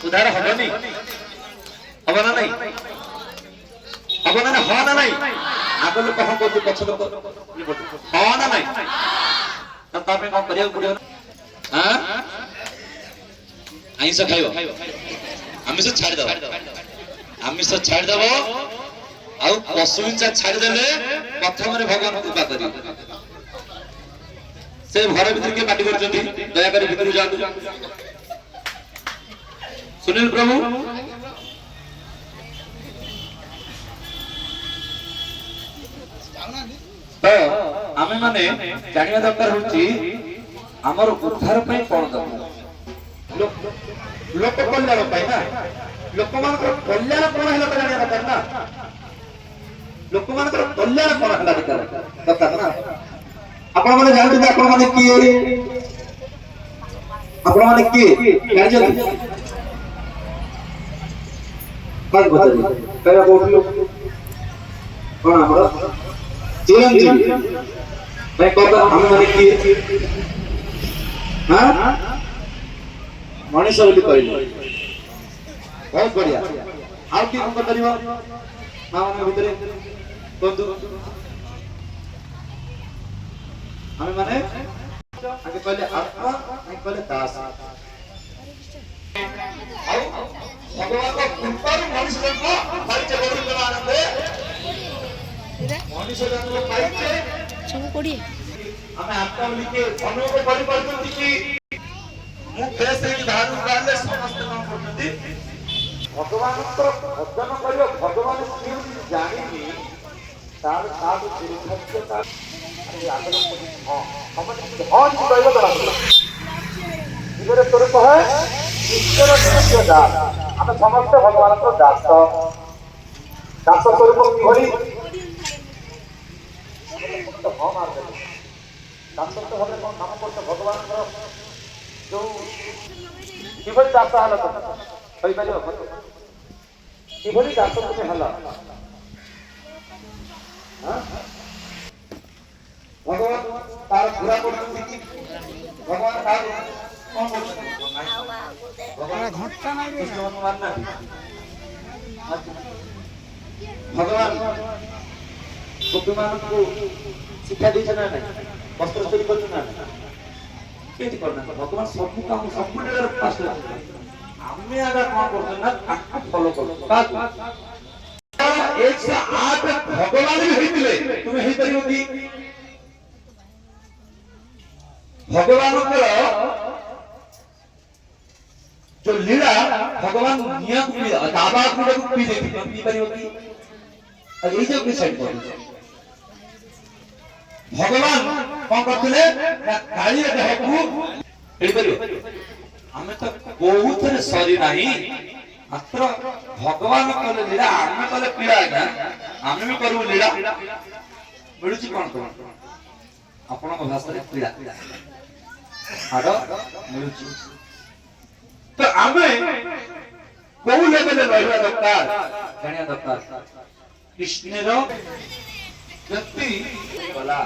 उधार हबनी हब ना नहीं हब ना ह ना नहीं आग लोक हम को पछ लोक ह ना नहीं त तमे कोन करिया पड़ियो हां आइंस खाइबो आमिष छाड़ दबो आमिष छाड़ दबो आउ पशु हिंसा छाड़ देले प्रथम रे भगवान कृपा करी से घर भीतर के पार्टी करछथि दया करी भीतर जातु सुनील प्रभु तो आमे माने जानिया दरकार होची हमर उद्धार पई कोन दरकार लोक कल्याण पई ना लोक मान कल्याण कोन हैला त जानिया दरकार ना लोक मान कल्याण कोन हैला दरकार ना आपण माने जानते आपण माने की आपण माने की जानते बात बताइए कया बोललो कोन हमर चिरंजीवी भाई कब हम माने की हां मनीष बोली कहलो बहुत बढ़िया आउ की हम करियो मां मन भीतर बंधु हम माने आगे कहले आत्मा आगे कहले दास आउ भगवान को कृपा मनुष्य को परिचय बोलने आनंद मनुष्य जन्म पाइछे सब कोडी हमें आत्मा लिखे मनो को परिवर्तन की मु फेस रे धारू गाले समस्त काम करते भगवान तो भजन करियो भगवान क्यों जानिनी तार साथ तिरुभक्त का अरे आगे हां हम हां जी कहलो बड़ा इधर तोरे कहे ईश्वर के दास हम समस्त भगवान को दास दास स्वरूप की भरी तो हम आ गए दास तो हमें कौन काम करते भगवान को जो किभली दास हला तो कहि परियो किभली दास तुमे हला हां भगवान तार पूरा करते भगवान तार कौन करते भगवान घंटा नहीं कृष्ण भगवान ना भगवान गोपीमान को शिक्षा दी ना नहीं वस्त्र चोरी करते ना केति करना भगवान सब काम सब जगह पास हमें अगर कौन करते ना काका फॉलो करो का 108 भगवान भी हेतिले तुम हे परियो की भगवान को जो लीला भगवान नियम की दाबा को पी देती पी परियो की और ये जो डिसाइड कर भगवान कौन करथिले ना काली देह को हे परियो हमें तो बहुत रे सरी नहीं मात्र भगवान कले लीला हमें कले पीड़ा आज्ञा हमें भी करू लीला मिलुची कोन कोन आपण को भाषा रे पीड़ा आरो मिलुची तो आमे कोउ लेवल रहबा दरकार जानिया दरकार कृष्ण रो व्यक्ति बोला